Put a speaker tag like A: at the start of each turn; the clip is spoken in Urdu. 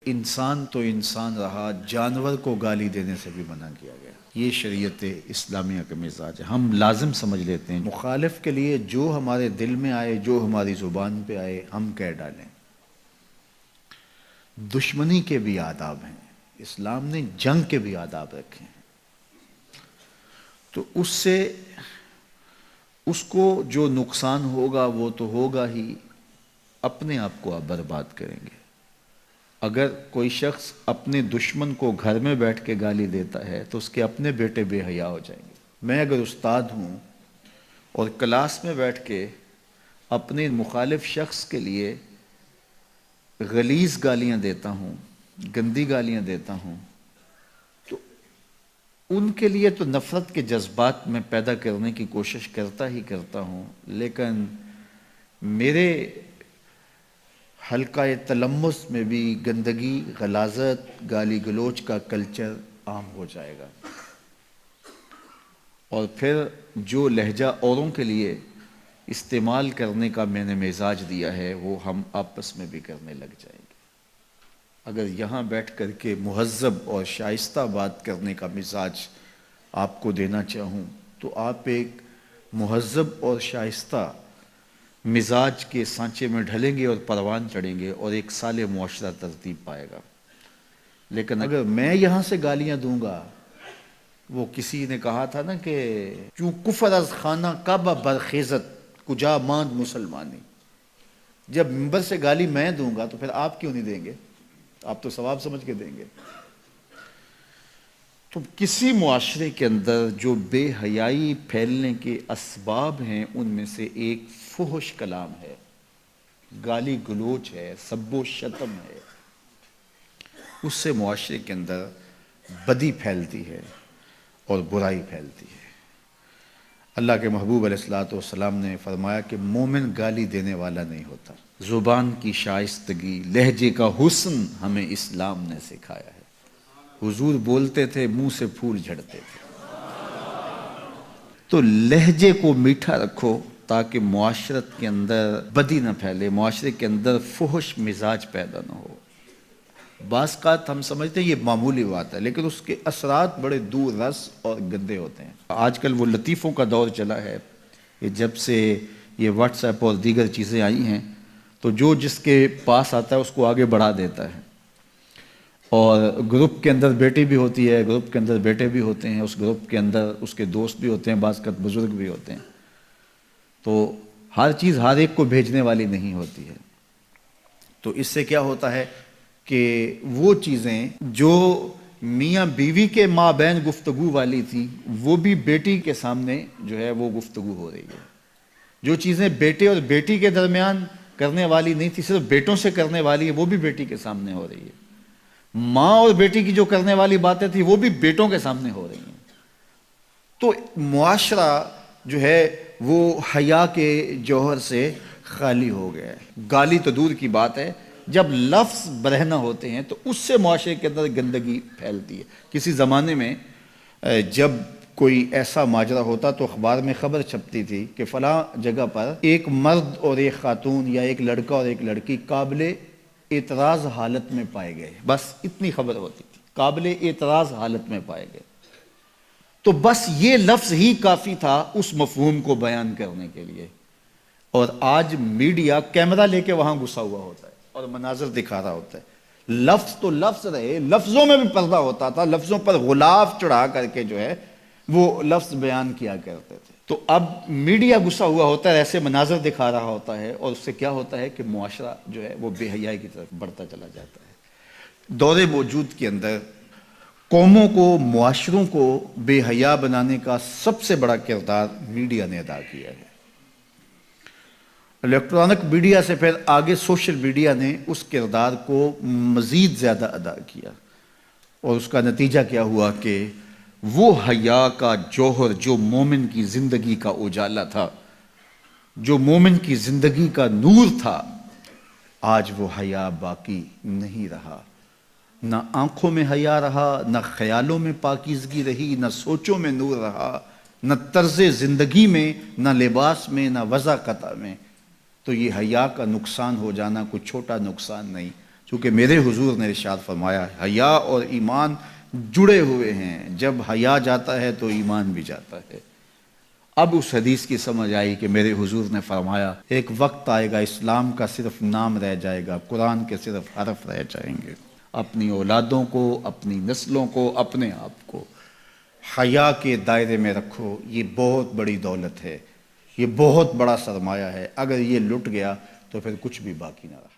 A: انسان تو انسان رہا، جانور کو گالی دینے سے بھی منع کیا گیا۔ یہ شریعت اسلامیہ کا مزاج ہے۔ ہم لازم سمجھ لیتے ہیں مخالف کے لیے جو ہمارے دل میں آئے، جو ہماری زبان پہ آئے، ہم کہہ ڈالیں۔ دشمنی کے بھی آداب ہیں، اسلام نے جنگ کے بھی آداب رکھے ہیں، تو اس سے اس کو جو نقصان ہوگا وہ تو ہوگا ہی، اپنے آپ کو آپ برباد کریں گے۔ اگر کوئی شخص اپنے دشمن کو گھر میں بیٹھ کے گالی دیتا ہے تو اس کے اپنے بیٹے بے حیا ہو جائیں گے۔ میں اگر استاد ہوں اور کلاس میں بیٹھ کے اپنے مخالف شخص کے لیے غلیظ گالیاں دیتا ہوں، گندی گالیاں دیتا ہوں، تو ان کے لیے تو نفرت کے جذبات میں پیدا کرنے کی کوشش کرتا ہی کرتا ہوں، لیکن میرے حلقہ تلمس میں بھی گندگی، غلاظت، گالی گلوچ کا کلچر عام ہو جائے گا، اور پھر جو لہجہ اوروں کے لیے استعمال کرنے کا میں نے مزاج دیا ہے وہ ہم آپس میں بھی کرنے لگ جائیں گے۔ اگر یہاں بیٹھ کر کے مہذب اور شائستہ بات کرنے کا مزاج آپ کو دینا چاہوں تو آپ ایک مہذب اور شائستہ مزاج کے سانچے میں ڈھلیں گے اور پروان چڑھیں گے اور ایک صالح معاشرہ ترتیب پائے گا۔ لیکن اگر میں یہاں سے گالیاں دوں گا، وہ کسی نے کہا تھا نا کہ چوں کفر از خانہ کعبہ برخیزت کجا ماند مسلمانی، جب منبر سے گالی میں دوں گا تو پھر آپ کیوں نہیں دیں گے؟ آپ تو ثواب سمجھ کے دیں گے۔ تو کسی معاشرے کے اندر جو بے حیائی پھیلنے کے اسباب ہیں ان میں سے ایک فحش کلام ہے، گالی گلوچ ہے، سب و شتم ہے، اس سے معاشرے کے اندر بدی پھیلتی ہے اور برائی پھیلتی ہے۔ اللہ کے محبوب علیہ السلام نے فرمایا کہ مومن گالی دینے والا نہیں ہوتا۔ زبان کی شائستگی، لہجے کا حسن ہمیں اسلام نے سکھایا ہے۔ حضور بولتے تھے، منہ سے پھول جھڑتے تھے۔ تو لہجے کو میٹھا رکھو تاکہ معاشرت کے اندر بدی نہ پھیلے، معاشرے کے اندر فحش مزاج پیدا نہ ہو۔ بعض اوقات ہم سمجھتے ہیں یہ معمولی بات ہے، لیکن اس کے اثرات بڑے دور رس اور گندے ہوتے ہیں۔ آج کل وہ لطیفوں کا دور چلا ہے کہ جب سے یہ واٹس ایپ اور دیگر چیزیں آئی ہیں تو جو جس کے پاس آتا ہے اس کو آگے بڑھا دیتا ہے، اور گروپ کے اندر بیٹی بھی ہوتی ہے، گروپ کے اندر بیٹے بھی ہوتے ہیں، اس گروپ کے اندر اس کے دوست بھی ہوتے ہیں، بعض اوقات بزرگ بھی ہوتے ہیں۔ تو ہر چیز ہر ایک کو بھیجنے والی نہیں ہوتی ہے۔ تو اس سے کیا ہوتا ہے کہ وہ چیزیں جو میاں بیوی کے مابین گفتگو والی تھی وہ بھی بیٹی کے سامنے جو ہے وہ گفتگو ہو رہی ہے۔ جو چیزیں بیٹے اور بیٹی کے درمیان کرنے والی نہیں تھی، صرف بیٹوں سے کرنے والی ہے، وہ بھی بیٹی کے سامنے ہو رہی ہے۔ ماں اور بیٹی کی جو کرنے والی باتیں تھی وہ بھی بیٹوں کے سامنے ہو رہی ہیں۔ تو معاشرہ جو ہے وہ حیا کے جوہر سے خالی ہو گیا ہے۔ گالی تو دور کی بات ہے، جب لفظ برہنہ ہوتے ہیں تو اس سے معاشرے کے اندر گندگی پھیلتی ہے۔ کسی زمانے میں جب کوئی ایسا ماجرا ہوتا تو اخبار میں خبر چھپتی تھی کہ فلاں جگہ پر ایک مرد اور ایک خاتون یا ایک لڑکا اور ایک لڑکی قابل اعتراض حالت میں پائے گئے، بس اتنی خبر ہوتی تھی، قابل اعتراض حالت میں پائے گئے۔ تو بس یہ لفظ ہی کافی تھا اس مفہوم کو بیان کرنے کے لیے، اور آج میڈیا کیمرہ لے کے وہاں گھسا ہوا ہوتا ہے اور مناظر دکھا رہا ہوتا ہے۔ لفظ تو لفظ رہے، لفظوں میں بھی پردہ ہوتا تھا، لفظوں پر غلاف چڑھا کر کے جو ہے وہ لفظ بیان کیا کرتے تھے۔ تو اب میڈیا گھسا ہوا ہوتا ہے، ایسے مناظر دکھا رہا ہوتا ہے، اور اس سے کیا ہوتا ہے کہ معاشرہ جو ہے وہ بے حیائی کی طرف بڑھتا چلا جاتا ہے۔ دور موجود کے اندر قوموں کو، معاشروں کو بے حیا بنانے کا سب سے بڑا کردار میڈیا نے ادا کیا ہے۔ الیکٹرانک میڈیا سے پھر آگے سوشل میڈیا نے اس کردار کو مزید زیادہ ادا کیا، اور اس کا نتیجہ کیا ہوا کہ وہ حیا کا جوہر جو مومن کی زندگی کا اجالا تھا، جو مومن کی زندگی کا نور تھا، آج وہ حیا باقی نہیں رہا۔ نہ آنکھوں میں حیا رہا، نہ خیالوں میں پاکیزگی رہی، نہ سوچوں میں نور رہا، نہ طرز زندگی میں، نہ لباس میں، نہ وضع قطع میں۔ تو یہ حیا کا نقصان ہو جانا کوئی چھوٹا نقصان نہیں، چونکہ میرے حضور نے ارشاد فرمایا حیا اور ایمان جڑے ہوئے ہیں، جب حیا جاتا ہے تو ایمان بھی جاتا ہے۔ اب اس حدیث کی سمجھ آئی کہ میرے حضور نے فرمایا ایک وقت آئے گا اسلام کا صرف نام رہ جائے گا، قرآن کے صرف حرف رہ جائیں گے۔ اپنی اولادوں کو، اپنی نسلوں کو، اپنے آپ کو حیا کے دائرے میں رکھو، یہ بہت بڑی دولت ہے، یہ بہت بڑا سرمایہ ہے۔ اگر یہ لٹ گیا تو پھر کچھ بھی باقی نہ رہا۔